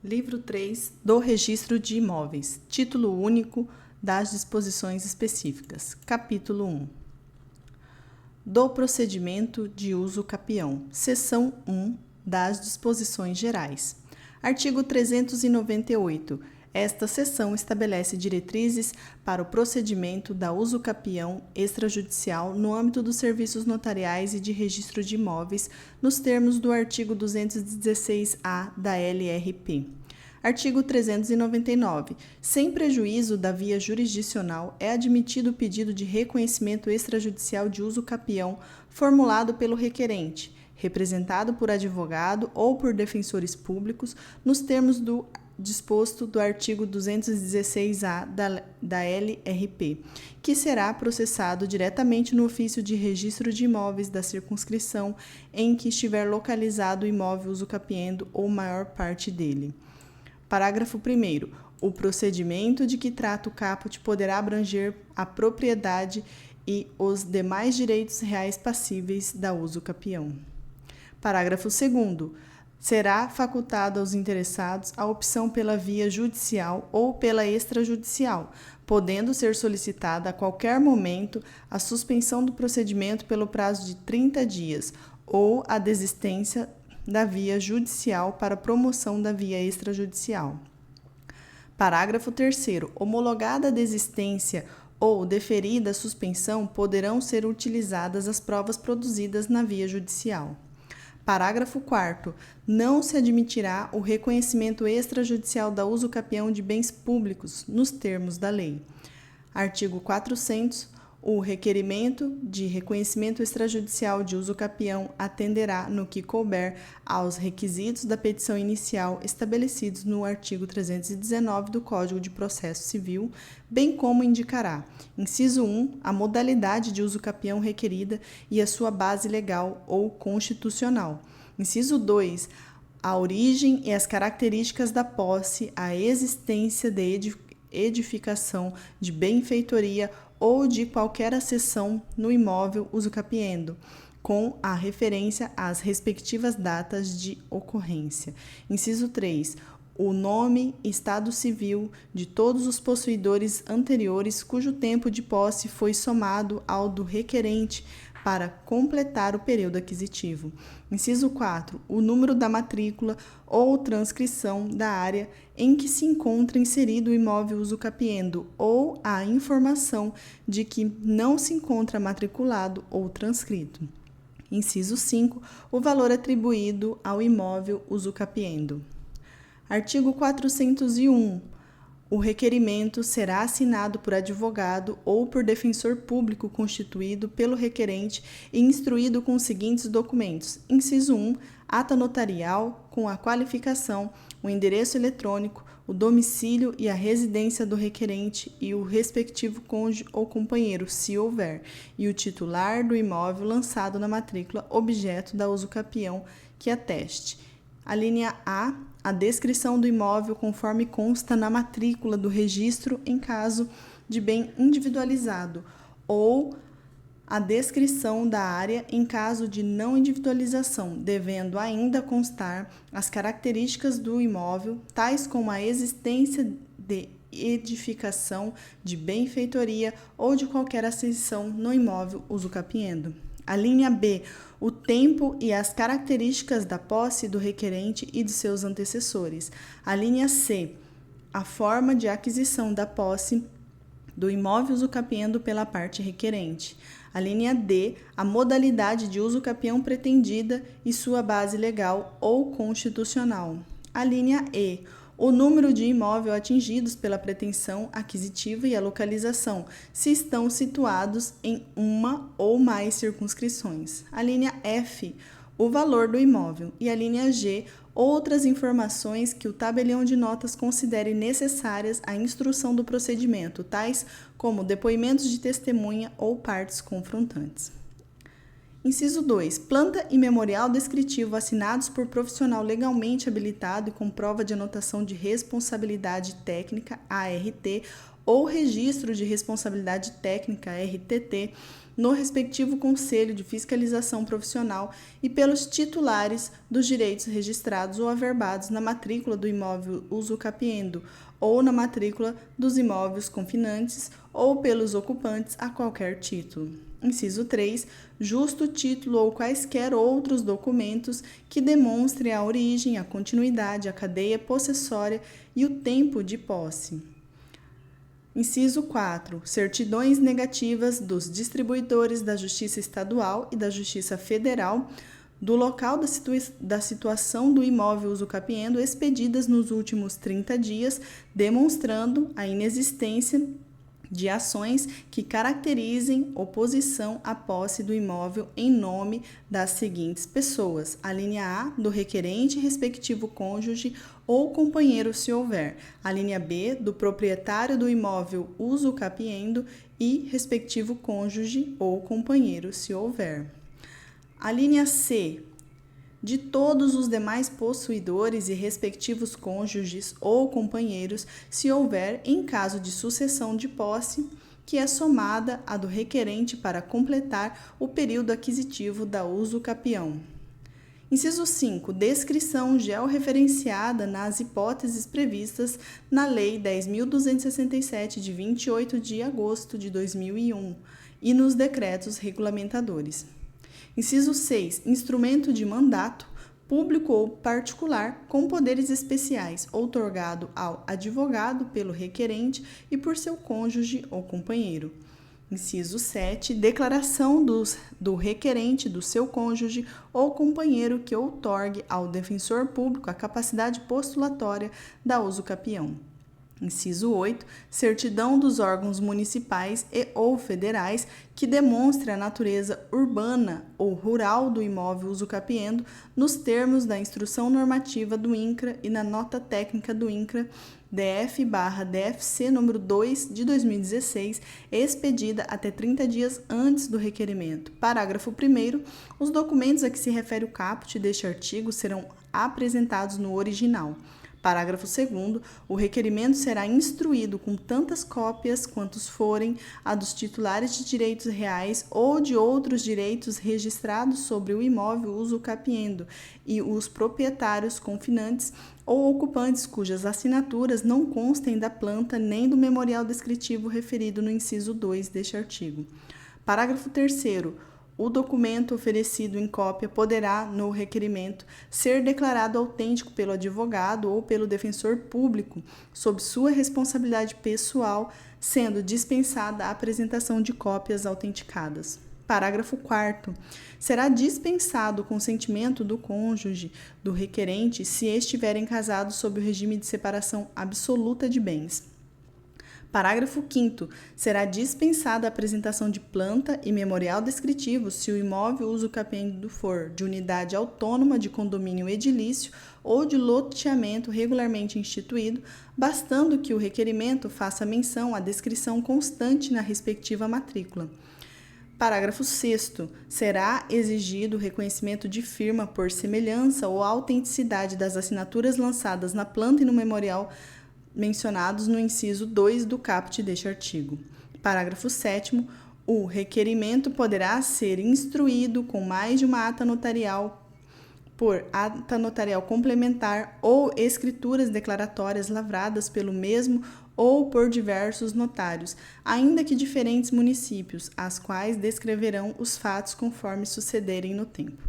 Livro 3 do Registro de Imóveis. Título único das disposições específicas. Capítulo 1. Do procedimento de uso capião. Seção 1 das disposições gerais. Artigo 398. Esta seção estabelece diretrizes para o procedimento da uso capião extrajudicial no âmbito dos serviços notariais e de registro de imóveis, nos termos do artigo 216-A da LRP. Artigo 399. Sem prejuízo da via jurisdicional, é admitido o pedido de reconhecimento extrajudicial de uso capião formulado pelo requerente, representado por advogado ou por defensores públicos, nos termos do disposto do artigo 216-A da LRP, que será processado diretamente no ofício de registro de imóveis da circunscrição em que estiver localizado o imóvel usucapiendo ou maior parte dele. Parágrafo 1º. O procedimento de que trata o caput poderá abranger a propriedade e os demais direitos reais passíveis da uso capião. Parágrafo 2º. Será facultado aos interessados a opção pela via judicial ou pela extrajudicial, podendo ser solicitada a qualquer momento a suspensão do procedimento pelo prazo de 30 dias ou a desistência da via judicial para promoção da via extrajudicial. Parágrafo 3º. Homologada a desistência ou deferida a suspensão, poderão ser utilizadas as provas produzidas na via judicial. Parágrafo 4º. Não se admitirá o reconhecimento extrajudicial da uso capião de bens públicos, nos termos da lei. Artigo 400. O requerimento de reconhecimento extrajudicial de uso capião atenderá, no que couber, aos requisitos da petição inicial estabelecidos no artigo 319 do Código de Processo Civil, bem como indicará: inciso 1, a modalidade de uso capião requerida e a sua base legal ou constitucional. Inciso 2, a origem e as características da posse, a existência de edificação, de benfeitoria ou de qualquer acessão no imóvel usucapiendo, com a referência às respectivas datas de ocorrência. Inciso 3. O nome e estado civil de todos os possuidores anteriores cujo tempo de posse foi somado ao do requerente para completar o período aquisitivo. Inciso 4. O número da matrícula ou transcrição da área em que se encontra inserido o imóvel usucapiendo ou a informação de que não se encontra matriculado ou transcrito. Inciso 5. O valor atribuído ao imóvel usucapiendo. Artigo 401. O requerimento será assinado por advogado ou por defensor público constituído pelo requerente e instruído com os seguintes documentos. Inciso 1. Ata notarial com a qualificação, o endereço eletrônico, o domicílio e a residência do requerente e o respectivo cônjuge ou companheiro, se houver, e o titular do imóvel lançado na matrícula objeto da uso capião que ateste. A linha A, a descrição do imóvel conforme consta na matrícula do registro em caso de bem individualizado, ou a descrição da área em caso de não individualização, devendo ainda constar as características do imóvel, tais como a existência de edificação, de benfeitoria ou de qualquer acessão no imóvel usucapiendo. A linha B, o tempo e as características da posse do requerente e de seus antecessores. A linha C, a forma de aquisição da posse do imóvel usucapiendo pela parte requerente. A linha D, a modalidade de uso capião pretendida e sua base legal ou constitucional. A linha E, o número de imóveis atingidos pela pretensão aquisitiva e a localização, se estão situados em uma ou mais circunscrições. A linha F, o valor do imóvel. E a linha G, outras informações que o tabelião de notas considere necessárias à instrução do procedimento, tais como depoimentos de testemunha ou partes confrontantes. Inciso 2. Planta e memorial descritivo assinados por profissional legalmente habilitado e com prova de anotação de responsabilidade técnica, ART, ou registro de responsabilidade técnica, RTT, no respectivo Conselho de Fiscalização Profissional e pelos titulares dos direitos registrados ou averbados na matrícula do imóvel usucapiendo ou na matrícula dos imóveis confinantes ou pelos ocupantes a qualquer título. Inciso 3. Justo título ou quaisquer outros documentos que demonstrem a origem, a continuidade, a cadeia possessória e o tempo de posse. Inciso 4. Certidões negativas dos distribuidores da Justiça Estadual e da Justiça Federal do local da situação do imóvel usucapiendo expedidas nos últimos 30 dias, demonstrando a inexistência de ações que caracterizem oposição à posse do imóvel em nome das seguintes pessoas. A linha A, do requerente, respectivo cônjuge ou companheiro, se houver. A linha B, do proprietário do imóvel usucapiendo e respectivo cônjuge ou companheiro, se houver. A linha C, de todos os demais possuidores e respectivos cônjuges ou companheiros, se houver, em caso de sucessão de posse, que é somada à do requerente para completar o período aquisitivo da usucapião. Inciso 5. Descrição georreferenciada nas hipóteses previstas na Lei 10.267, de 28 de agosto de 2001, e nos decretos regulamentadores. Inciso 6. Instrumento de mandato, público ou particular, com poderes especiais, outorgado ao advogado pelo requerente e por seu cônjuge ou companheiro. Inciso 7. Declaração do requerente, do seu cônjuge ou companheiro que outorgue ao defensor público a capacidade postulatória da usucapião. Inciso 8. Certidão dos órgãos municipais e ou federais que demonstre a natureza urbana ou rural do imóvel usucapiendo nos termos da Instrução Normativa do INCRA e na Nota Técnica do INCRA DF/DFC número 2 de 2016, expedida até 30 dias antes do requerimento. Parágrafo 1º. Os documentos a que se refere o caput deste artigo serão apresentados no original. Parágrafo 2º. O requerimento será instruído com tantas cópias quantos forem a dos titulares de direitos reais ou de outros direitos registrados sobre o imóvel usucapiendo e os proprietários confinantes ou ocupantes cujas assinaturas não constem da planta nem do memorial descritivo referido no inciso 2 deste artigo. Parágrafo 3º. O documento oferecido em cópia poderá, no requerimento, ser declarado autêntico pelo advogado ou pelo defensor público, sob sua responsabilidade pessoal, sendo dispensada a apresentação de cópias autenticadas. Parágrafo 4º. Será dispensado o consentimento do cônjuge do requerente se estiverem casados sob o regime de separação absoluta de bens. Parágrafo 5º. Será dispensada a apresentação de planta e memorial descritivo se o imóvel usucapiendo for de unidade autônoma de condomínio edilício ou de loteamento regularmente instituído, bastando que o requerimento faça menção à descrição constante na respectiva matrícula. Parágrafo 6º. Será exigido o reconhecimento de firma por semelhança ou autenticidade das assinaturas lançadas na planta e no memorial mencionados no inciso 2 do caput deste artigo. Parágrafo 7º. O requerimento poderá ser instruído com mais de uma ata notarial, por ata notarial complementar ou escrituras declaratórias lavradas pelo mesmo ou por diversos notários, ainda que diferentes municípios, as quais descreverão os fatos conforme sucederem no tempo.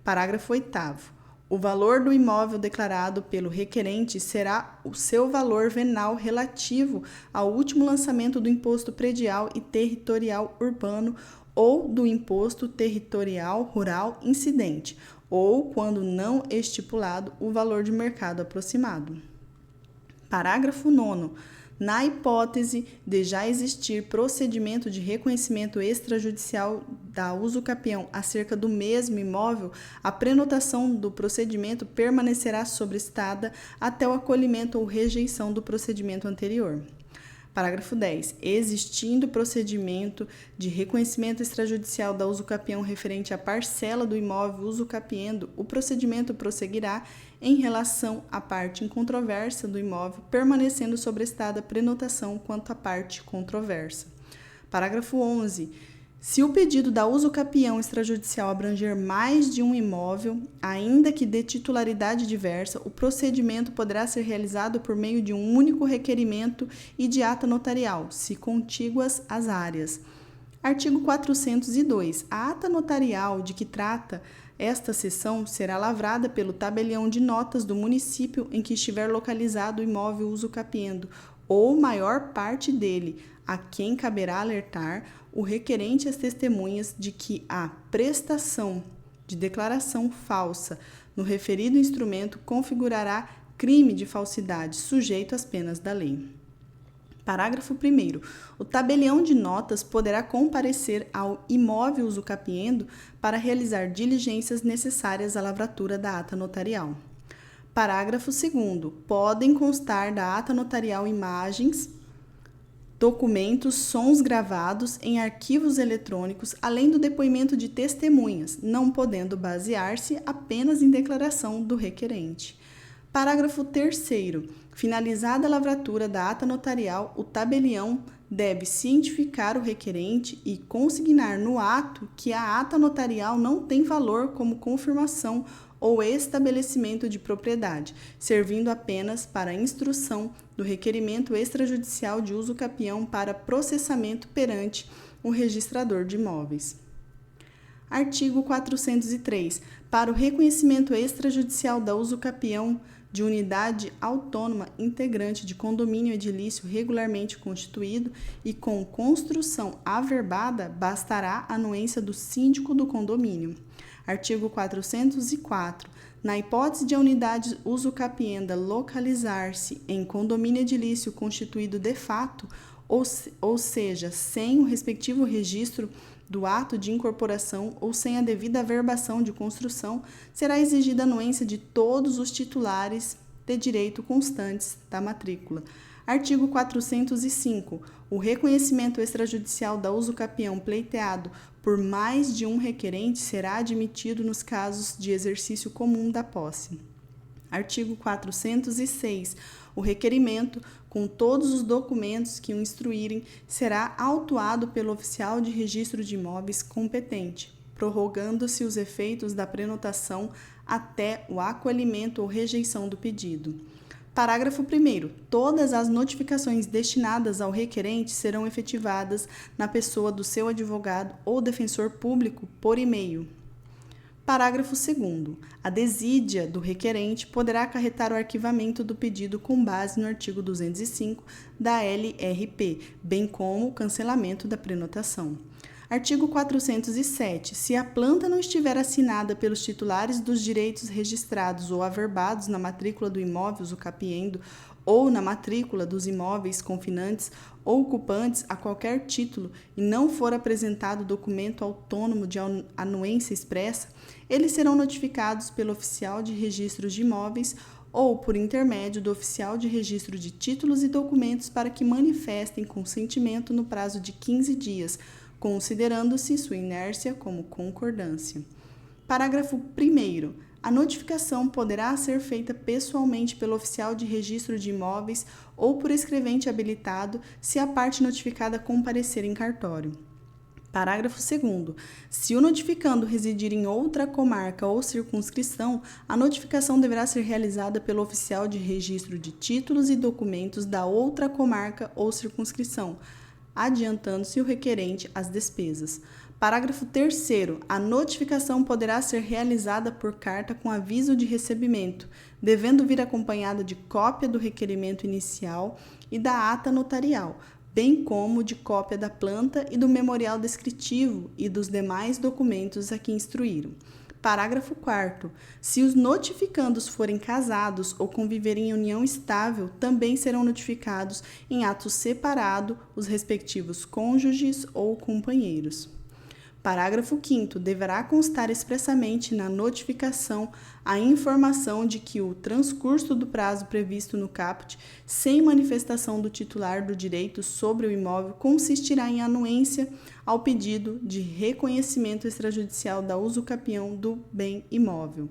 Parágrafo 8º. O valor do imóvel declarado pelo requerente será o seu valor venal relativo ao último lançamento do Imposto Predial e Territorial Urbano ou do Imposto Territorial Rural incidente, ou, quando não estipulado, o valor de mercado aproximado. Parágrafo 9º. Na hipótese de já existir procedimento de reconhecimento extrajudicial da usucapião acerca do mesmo imóvel, a prenotação do procedimento permanecerá sobrestada até o acolhimento ou rejeição do procedimento anterior. Parágrafo 10. Existindo procedimento de reconhecimento extrajudicial da usucapião referente à parcela do imóvel usucapiendo, o procedimento prosseguirá em relação à parte incontroversa do imóvel, permanecendo sobrestada a prenotação quanto à parte controversa. Parágrafo 11. Se o pedido da usucapião extrajudicial abranger mais de um imóvel, ainda que de titularidade diversa, o procedimento poderá ser realizado por meio de um único requerimento e de ata notarial, se contíguas as áreas. Artigo 402. A ata notarial de que trata esta seção será lavrada pelo tabelião de notas do município em que estiver localizado o imóvel usucapiendo, ou maior parte dele, a quem caberá alertar o requerente e as testemunhas de que a prestação de declaração falsa no referido instrumento configurará crime de falsidade sujeito às penas da lei. Parágrafo 1º. O tabelião de notas poderá comparecer ao imóvel usucapiendo para realizar diligências necessárias à lavratura da ata notarial. Parágrafo 2º. Podem constar da ata notarial imagens, documentos, sons gravados em arquivos eletrônicos, além do depoimento de testemunhas, não podendo basear-se apenas em declaração do requerente. Parágrafo 3º. Finalizada a lavratura da ata notarial, o tabelião deve cientificar o requerente e consignar no ato que a ata notarial não tem valor como confirmação ou estabelecimento de propriedade, servindo apenas para a instrução do requerimento extrajudicial de usucapião para processamento perante o registrador de imóveis. Artigo 403. Para o reconhecimento extrajudicial da usucapião de unidade autônoma integrante de condomínio edilício regularmente constituído e com construção averbada, bastará a anuência do síndico do condomínio. Artigo 404. Na hipótese de a unidade usucapienda localizar-se em condomínio edilício constituído de fato, ou seja, sem o respectivo registro do ato de incorporação ou sem a devida averbação de construção, será exigida a anuência de todos os titulares de direito constantes da matrícula. Artigo 405. O reconhecimento extrajudicial da usucapião pleiteado por mais de um requerente será admitido nos casos de exercício comum da posse. Artigo 406. O requerimento, com todos os documentos que o instruírem, será autuado pelo oficial de registro de imóveis competente, prorrogando-se os efeitos da prenotação até o acolhimento ou rejeição do pedido. Parágrafo 1º. Todas as notificações destinadas ao requerente serão efetivadas na pessoa do seu advogado ou defensor público por e-mail. Parágrafo 2º. A desídia do requerente poderá acarretar o arquivamento do pedido com base no artigo 205 da LRP, bem como o cancelamento da prenotação. Artigo 407. Se a planta não estiver assinada pelos titulares dos direitos registrados ou averbados na matrícula do imóvel usucapiendo ou na matrícula dos imóveis confinantes ou ocupantes a qualquer título e não for apresentado documento autônomo de anuência expressa, eles serão notificados pelo oficial de registro de imóveis ou por intermédio do oficial de registro de títulos e documentos para que manifestem consentimento no prazo de 15 dias, considerando-se sua inércia como concordância. Parágrafo 1º. A notificação poderá ser feita pessoalmente pelo oficial de registro de imóveis ou por escrevente habilitado, se a parte notificada comparecer em cartório. Parágrafo 2º. Se o notificando residir em outra comarca ou circunscrição, a notificação deverá ser realizada pelo oficial de registro de títulos e documentos da outra comarca ou circunscrição, adiantando-se o requerente às despesas. Parágrafo 3º. A notificação poderá ser realizada por carta com aviso de recebimento, devendo vir acompanhada de cópia do requerimento inicial e da ata notarial, bem como de cópia da planta e do memorial descritivo e dos demais documentos a que instruíram. Parágrafo 4º. Se os notificandos forem casados ou conviverem em união estável, também serão notificados em ato separado os respectivos cônjuges ou companheiros. Parágrafo 5º. Deverá constar expressamente na notificação a informação de que o transcurso do prazo previsto no caput, sem manifestação do titular do direito sobre o imóvel, consistirá em anuência ao pedido de reconhecimento extrajudicial da usucapião do bem imóvel.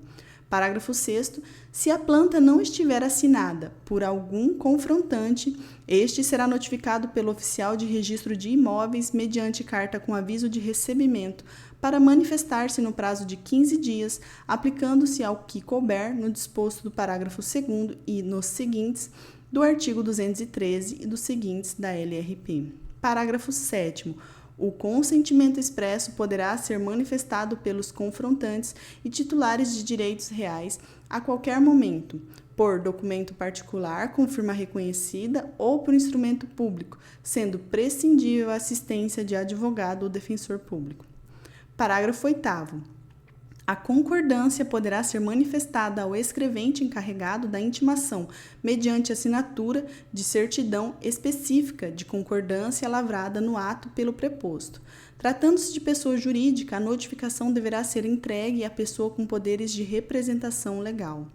Parágrafo 6º. Se a planta não estiver assinada por algum confrontante, este será notificado pelo oficial de registro de imóveis mediante carta com aviso de recebimento para manifestar-se no prazo de 15 dias, aplicando-se ao que couber no disposto do parágrafo 2º e nos seguintes do artigo 213 e dos seguintes da LRP. Parágrafo 7º. O consentimento expresso poderá ser manifestado pelos confrontantes e titulares de direitos reais a qualquer momento, por documento particular com firma reconhecida ou por instrumento público, sendo prescindível a assistência de advogado ou defensor público. Parágrafo 8º. A concordância poderá ser manifestada ao escrevente encarregado da intimação, mediante assinatura de certidão específica de concordância lavrada no ato pelo preposto. Tratando-se de pessoa jurídica, a notificação deverá ser entregue à pessoa com poderes de representação legal.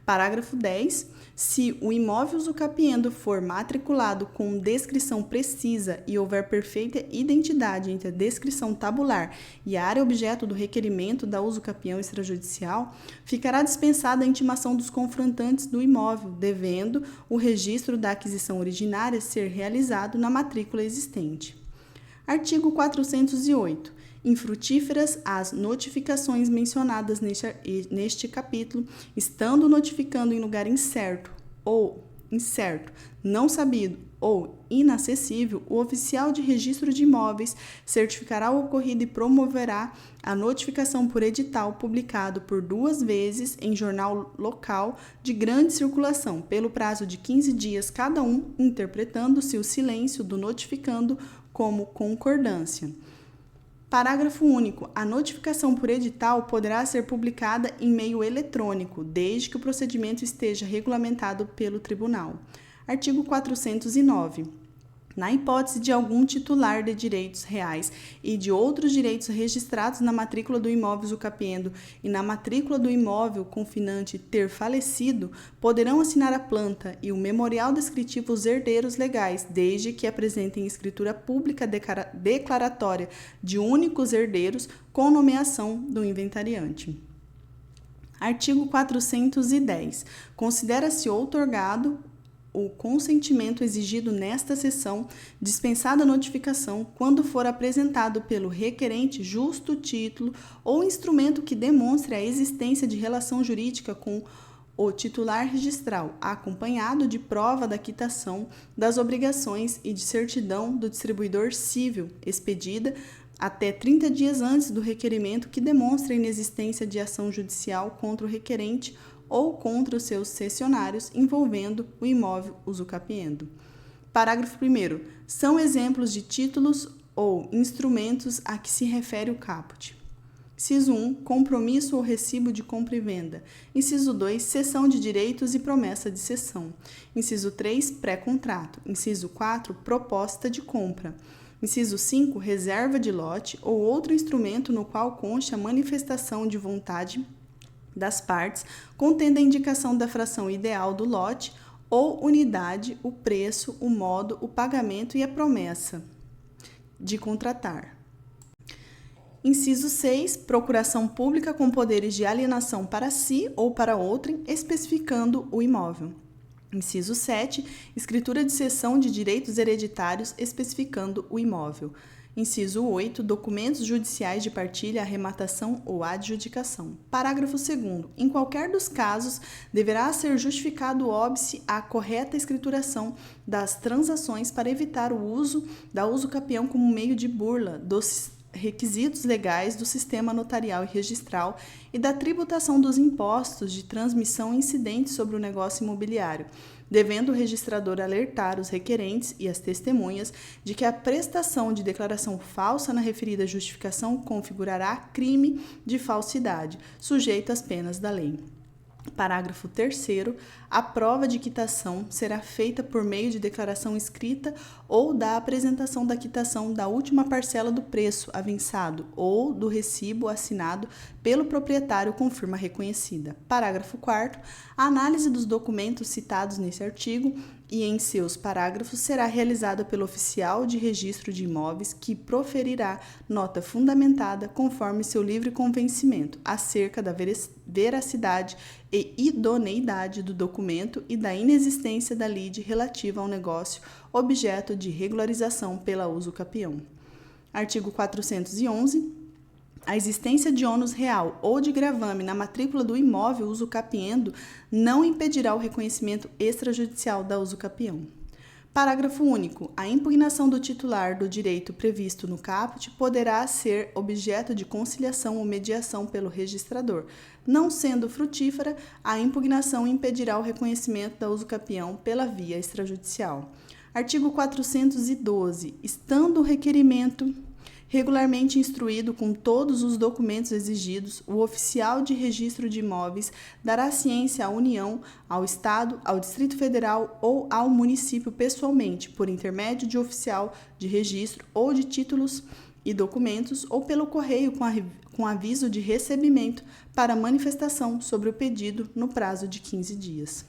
Parágrafo 10. Se o imóvel usucapiendo for matriculado com descrição precisa e houver perfeita identidade entre a descrição tabular e a área objeto do requerimento da usucapião extrajudicial, ficará dispensada a intimação dos confrontantes do imóvel, devendo o registro da aquisição originária ser realizado na matrícula existente. Artigo 408. Infrutíferas as notificações mencionadas neste capítulo, estando notificando em lugar incerto, não sabido ou inacessível, o oficial de registro de imóveis certificará o ocorrido e promoverá a notificação por edital publicado por 2 vezes em jornal local de grande circulação, pelo prazo de 15 dias cada um, interpretando-se o silêncio do notificando como concordância. Parágrafo único. A notificação por edital poderá ser publicada em meio eletrônico, desde que o procedimento esteja regulamentado pelo tribunal. Artigo 409. Na hipótese de algum titular de direitos reais e de outros direitos registrados na matrícula do imóvel usucapiendo e na matrícula do imóvel confinante ter falecido, poderão assinar a planta e o memorial descritivo os herdeiros legais, desde que apresentem escritura pública declaratória de únicos herdeiros com nomeação do inventariante. Artigo 410. Considera-se outorgado o consentimento exigido nesta seção, dispensada a notificação, quando for apresentado pelo requerente justo título ou instrumento que demonstre a existência de relação jurídica com o titular registral, acompanhado de prova da quitação das obrigações e de certidão do distribuidor civil, expedida até 30 dias antes do requerimento que demonstre a inexistência de ação judicial contra o requerente ou contra os seus cessionários envolvendo o imóvel usucapiendo. Parágrafo 1º. São exemplos de títulos ou instrumentos a que se refere o caput. Inciso 1. Compromisso ou recibo de compra e venda. Inciso 2. Cessão de direitos e promessa de cessão. Inciso 3. Pré-contrato. Inciso 4. Proposta de compra. Inciso 5. Reserva de lote ou outro instrumento no qual conste a manifestação de vontade das partes, contendo a indicação da fração ideal do lote ou unidade, o preço, o modo, o pagamento e a promessa de contratar. Inciso 6. Procuração pública com poderes de alienação para si ou para outrem, especificando o imóvel. Inciso 7. Escritura de cessão de direitos hereditários, especificando o imóvel. Inciso 8. Documentos judiciais de partilha, arrematação ou adjudicação. Parágrafo 2º. Em qualquer dos casos, deverá ser justificado o óbice à correta escrituração das transações para evitar o uso da usucapião como meio de burla dos requisitos legais do sistema notarial e registral e da tributação dos impostos de transmissão incidentes sobre o negócio imobiliário, devendo o registrador alertar os requerentes e as testemunhas de que a prestação de declaração falsa na referida justificação configurará crime de falsidade, sujeito às penas da lei. Parágrafo 3º. A prova de quitação será feita por meio de declaração escrita ou da apresentação da quitação da última parcela do preço avançado ou do recibo assinado pelo proprietário com firma reconhecida. Parágrafo 4º. A análise dos documentos citados nesse artigo e em seus parágrafos será realizada pelo oficial de registro de imóveis, que proferirá nota fundamentada conforme seu livre convencimento acerca da veracidade e idoneidade do documento e da inexistência da lide relativa ao negócio objeto de regularização pela uso capião. Artigo 411. A existência de ônus real ou de gravame na matrícula do imóvel usucapiendo não impedirá o reconhecimento extrajudicial da usucapião. Parágrafo único. A impugnação do titular do direito previsto no caput poderá ser objeto de conciliação ou mediação pelo registrador. Não sendo frutífera, a impugnação impedirá o reconhecimento da usucapião pela via extrajudicial. Artigo 412. Estando o requerimento regularmente instruído com todos os documentos exigidos, o oficial de registro de imóveis dará ciência à União, ao Estado, ao Distrito Federal ou ao município pessoalmente, por intermédio de oficial de registro ou de títulos e documentos, ou pelo correio com aviso de recebimento para manifestação sobre o pedido no prazo de 15 dias.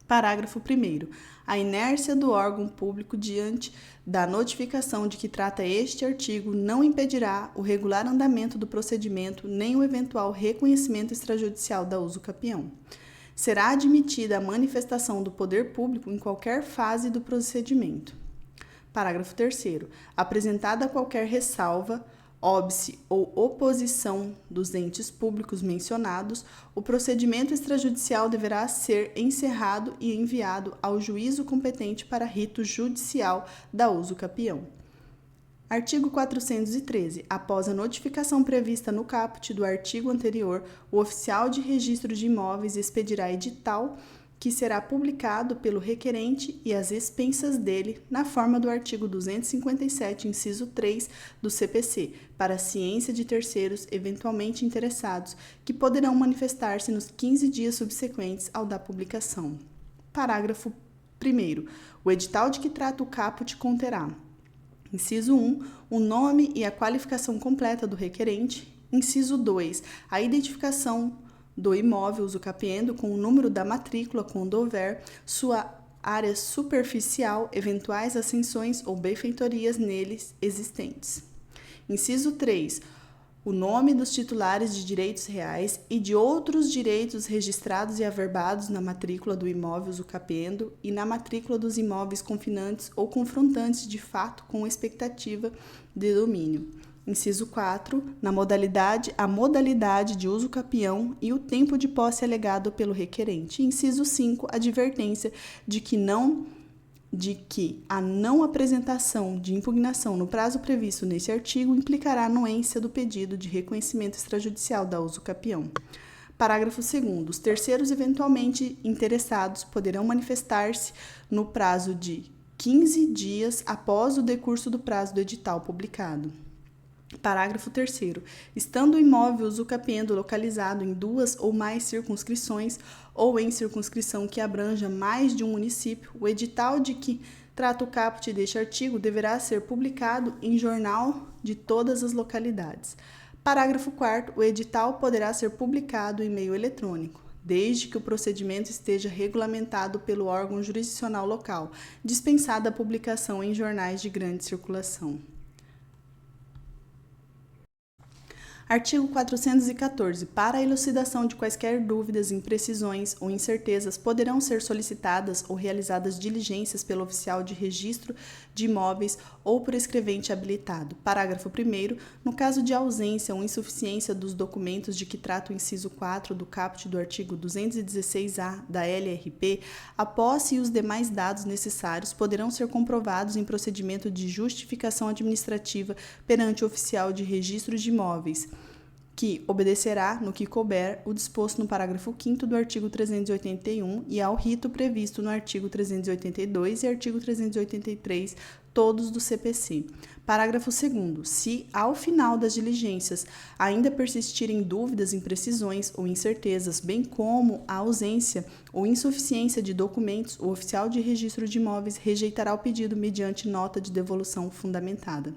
Parágrafo 1º. A inércia do órgão público diante da notificação de que trata este artigo não impedirá o regular andamento do procedimento nem o eventual reconhecimento extrajudicial da usucapião. Será admitida a manifestação do poder público em qualquer fase do procedimento. Parágrafo 3º. Apresentada qualquer ressalva, óbice ou oposição dos entes públicos mencionados, o procedimento extrajudicial deverá ser encerrado e enviado ao juízo competente para rito judicial da usucapião. Artigo 413. Após a notificação prevista no caput do artigo anterior, o oficial de registro de imóveis expedirá edital que será publicado pelo requerente e às expensas dele, na forma do artigo 257, inciso 3 do CPC, para a ciência de terceiros eventualmente interessados, que poderão manifestar-se nos 15 dias subsequentes ao da publicação. Parágrafo 1º. O edital de que trata o caput conterá: inciso 1, o nome e a qualificação completa do requerente. Inciso 2, a identificação do imóvel usucapiendo com o número da matrícula quando houver, sua área superficial, eventuais ascensões ou benfeitorias neles existentes. Inciso 3. O nome dos titulares de direitos reais e de outros direitos registrados e averbados na matrícula do imóvel usucapiendo e na matrícula dos imóveis confinantes ou confrontantes de fato com expectativa de domínio. Inciso 4, a modalidade de uso capião e o tempo de posse alegado pelo requerente. Inciso 5, advertência de que a não apresentação de impugnação no prazo previsto neste artigo implicará a anuência do pedido de reconhecimento extrajudicial da uso capião. Parágrafo 2º. Os terceiros eventualmente interessados poderão manifestar-se no prazo de 15 dias após o decurso do prazo do edital publicado. Parágrafo 3º. Estando o imóvel usucapiendo localizado em 2 ou mais circunscrições ou em circunscrição que abranja mais de um município, o edital de que trata o caput deste artigo deverá ser publicado em jornal de todas as localidades. Parágrafo 4º. O edital poderá ser publicado em meio eletrônico, desde que o procedimento esteja regulamentado pelo órgão jurisdicional local, dispensada a publicação em jornais de grande circulação. Artigo 414. Para a elucidação de quaisquer dúvidas, imprecisões ou incertezas, poderão ser solicitadas ou realizadas diligências pelo oficial de registro de imóveis ou por escrevente habilitado. Parágrafo 1º. No caso de ausência ou insuficiência dos documentos de que trata o inciso 4 do caput do artigo 216-A da LRP, a posse e os demais dados necessários poderão ser comprovados em procedimento de justificação administrativa perante o oficial de registro de imóveis, que obedecerá, no que couber, o disposto no parágrafo 5º do artigo 381 e ao rito previsto no artigo 382 e artigo 383, todos do CPC. Parágrafo 2º. Se, ao final das diligências, ainda persistirem dúvidas, imprecisões ou incertezas, bem como a ausência ou insuficiência de documentos, o oficial de registro de imóveis rejeitará o pedido mediante nota de devolução fundamentada.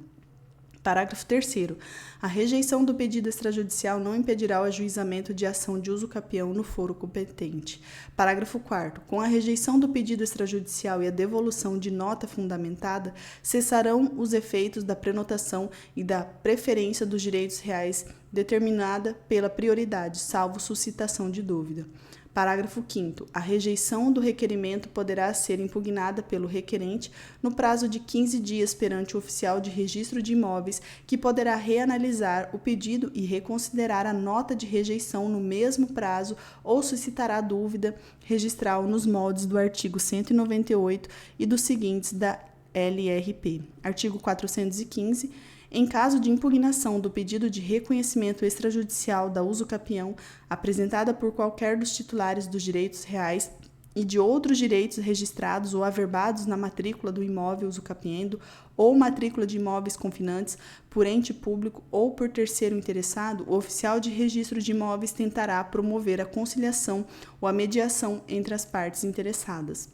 Parágrafo 3º. A rejeição do pedido extrajudicial não impedirá o ajuizamento de ação de uso capião no foro competente. Parágrafo 4º. Com a rejeição do pedido extrajudicial e a devolução de nota fundamentada, cessarão os efeitos da prenotação e da preferência dos direitos reais determinada pela prioridade, salvo suscitação de dúvida. Parágrafo 5º. A rejeição do requerimento poderá ser impugnada pelo requerente no prazo de 15 dias perante o oficial de registro de imóveis, que poderá reanalisar o pedido e reconsiderar a nota de rejeição no mesmo prazo ou suscitará dúvida registral nos moldes do artigo 198 e dos seguintes da LRP. Artigo 415. Em caso de impugnação do pedido de reconhecimento extrajudicial da uso capião, apresentada por qualquer dos titulares dos direitos reais e de outros direitos registrados ou averbados na matrícula do imóvel usucapiendo ou matrícula de imóveis confinantes por ente público ou por terceiro interessado, o oficial de registro de imóveis tentará promover a conciliação ou a mediação entre as partes interessadas.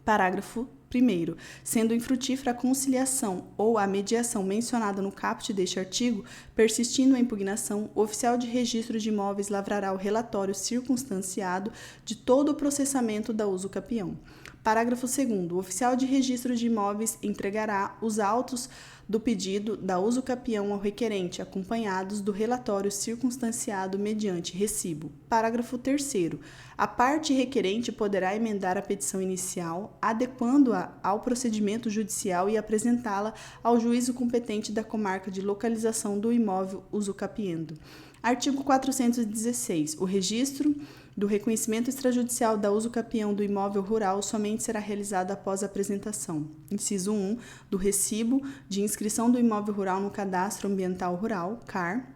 Parágrafo 1º. Sendo infrutífera a conciliação ou a mediação mencionada no caput deste artigo, persistindo a impugnação, o oficial de registro de imóveis lavrará o relatório circunstanciado de todo o processamento da uso capião. Parágrafo 2º. O oficial de registro de imóveis entregará os autos do pedido da uso capião ao requerente, acompanhados do relatório circunstanciado mediante recibo. Parágrafo 3º. A parte requerente poderá emendar a petição inicial, adequando-a ao procedimento judicial e apresentá-la ao juízo competente da comarca de localização do imóvel usucapiendo. Artigo 416. O registro do reconhecimento extrajudicial da uso capião do imóvel rural somente será realizado após a apresentação. Inciso 1. Do recibo de inscrição do imóvel rural no Cadastro Ambiental Rural, CAR,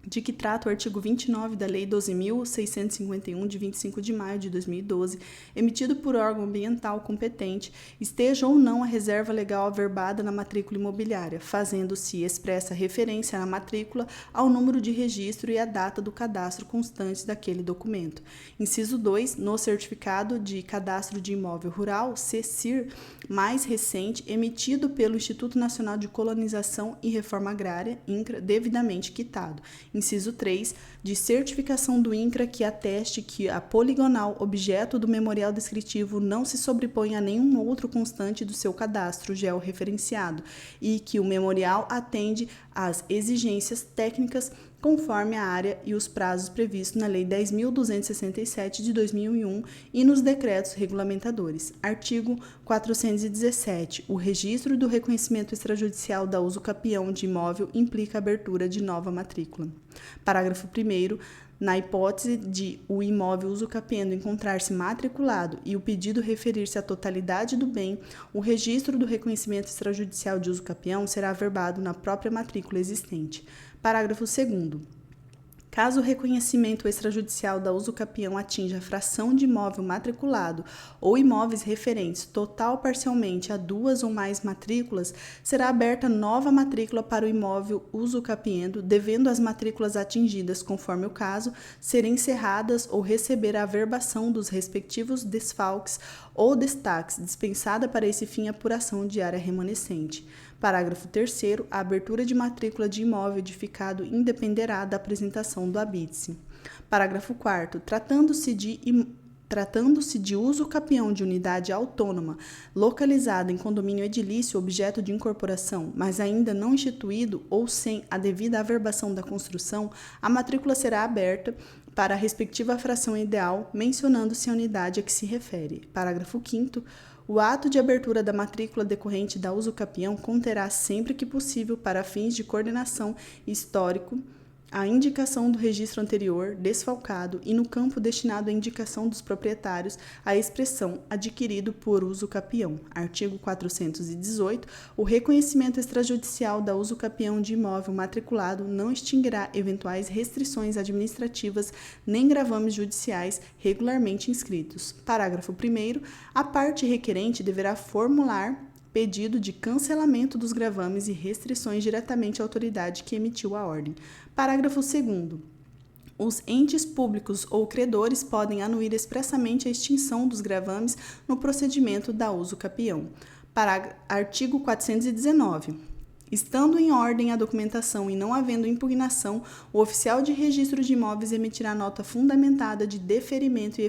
de que trata o artigo 29 da Lei 12.651, de 25 de maio de 2012, emitido por órgão ambiental competente, esteja ou não a reserva legal averbada na matrícula imobiliária, fazendo-se expressa referência na matrícula ao número de registro e à data do cadastro constantes daquele documento. Inciso 2. No certificado de cadastro de imóvel rural, CECIR, mais recente, emitido pelo Instituto Nacional de Colonização e Reforma Agrária, INCRA, devidamente quitado. Inciso 3, de certificação do INCRA que ateste que a poligonal objeto do memorial descritivo não se sobrepõe a nenhum outro constante do seu cadastro georreferenciado e que o memorial atende às exigências técnicas conforme a área e os prazos previstos na Lei 10.267 de 2001 e nos decretos regulamentadores. Artigo 417. O registro do reconhecimento extrajudicial da uso capião de imóvel implica a abertura de nova matrícula. Parágrafo 1º. Na hipótese de o imóvel usucapiendo encontrar-se matriculado e o pedido referir-se à totalidade do bem, o registro do reconhecimento extrajudicial de usucapião será averbado na própria matrícula existente. Parágrafo 2º. Caso o reconhecimento extrajudicial da uso capião atinja a fração de imóvel matriculado ou imóveis referentes total ou parcialmente a duas ou mais matrículas, será aberta nova matrícula para o imóvel uso capiendo, devendo as matrículas atingidas, conforme o caso, serem encerradas ou receber a averbação dos respectivos desfalques ou destaques, dispensada para esse fim a apuração de área remanescente. Parágrafo 3º. A abertura de matrícula de imóvel edificado independerá da apresentação do habite-se. Parágrafo 4º. Tratando-se de uso capião de unidade autônoma, localizada em condomínio edilício objeto de incorporação, mas ainda não instituído ou sem a devida averbação da construção, a matrícula será aberta para a respectiva fração ideal, mencionando-se a unidade a que se refere. Parágrafo 5º. O ato de abertura da matrícula decorrente da uso capião conterá, sempre que possível, para fins de coordenação histórico, a indicação do registro anterior, desfalcado, e no campo destinado à indicação dos proprietários, a expressão adquirido por uso capião. Artigo 418. O reconhecimento extrajudicial da uso capião de imóvel matriculado não extinguirá eventuais restrições administrativas nem gravames judiciais regularmente inscritos. Parágrafo 1º. A parte requerente deverá formular pedido de cancelamento dos gravames e restrições diretamente à autoridade que emitiu a ordem. Parágrafo 2º. Os entes públicos ou credores podem anuir expressamente a extinção dos gravames no procedimento da uso capião. Artigo 419. Estando em ordem a documentação e não havendo impugnação, o oficial de registro de imóveis emitirá nota fundamentada de deferimento e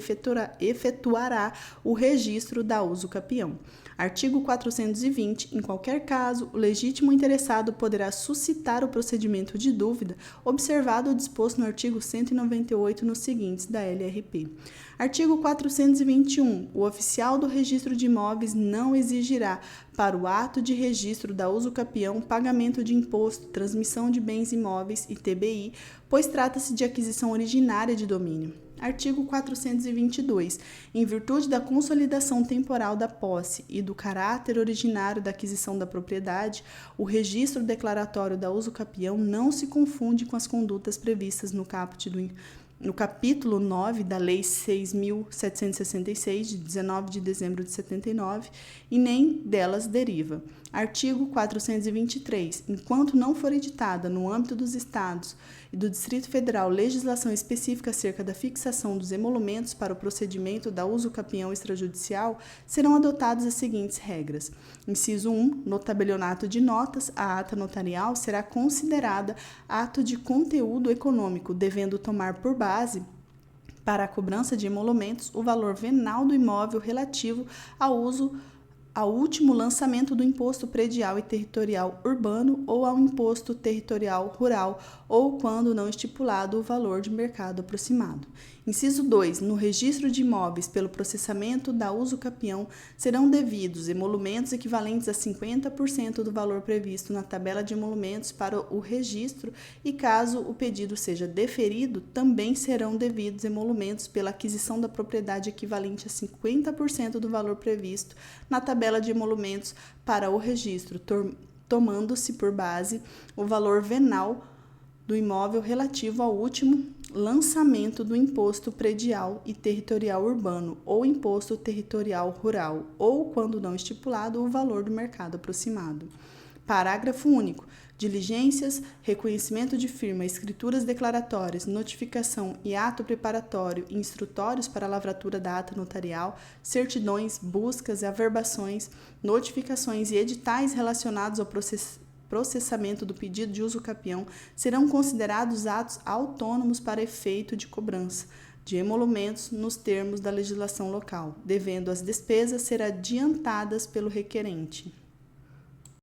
efetuará o registro da uso capião. Artigo 420. Em qualquer caso, o legítimo interessado poderá suscitar o procedimento de dúvida, observado o disposto no artigo 198 nos seguintes da LRP. Artigo 421. O oficial do registro de imóveis não exigirá, para o ato de registro da uso capião, pagamento de imposto, transmissão de bens imóveis, ITBI, pois trata-se de aquisição originária de domínio. Artigo 422. Em virtude da consolidação temporal da posse e do caráter originário da aquisição da propriedade, o registro declaratório da uso capião não se confunde com as condutas previstas no capítulo 9 da Lei 6.766, de 19 de dezembro de 79, e nem delas deriva. Artigo 423. Enquanto não for editada, no âmbito dos Estados e do Distrito Federal, legislação específica acerca da fixação dos emolumentos para o procedimento da uso capião extrajudicial, serão adotadas as seguintes regras. Inciso 1. No tabelionato de notas, a ata notarial será considerada ato de conteúdo econômico, devendo tomar por base para a cobrança de emolumentos o valor venal do imóvel relativo ao último lançamento do imposto predial e territorial urbano ou ao imposto territorial rural, ou quando não estipulado o valor de mercado aproximado. Inciso 2. No registro de imóveis pelo processamento da uso capião serão devidos emolumentos equivalentes a 50% do valor previsto na tabela de emolumentos para o registro e, caso o pedido seja deferido, também serão devidos emolumentos pela aquisição da propriedade equivalente a 50% do valor previsto na tabela de emolumentos para o registro, tomando-se por base o valor venal do imóvel relativo ao último lançamento do imposto predial e territorial urbano ou imposto territorial rural, ou, quando não estipulado, o valor do mercado aproximado. Parágrafo único. Diligências, reconhecimento de firma, escrituras declaratórias, notificação e ato preparatório e instrutórios para a lavratura da ata notarial, certidões, buscas e averbações, notificações e editais relacionados ao processamento do pedido de uso capião serão considerados atos autônomos para efeito de cobrança de emolumentos nos termos da legislação local, devendo as despesas ser adiantadas pelo requerente.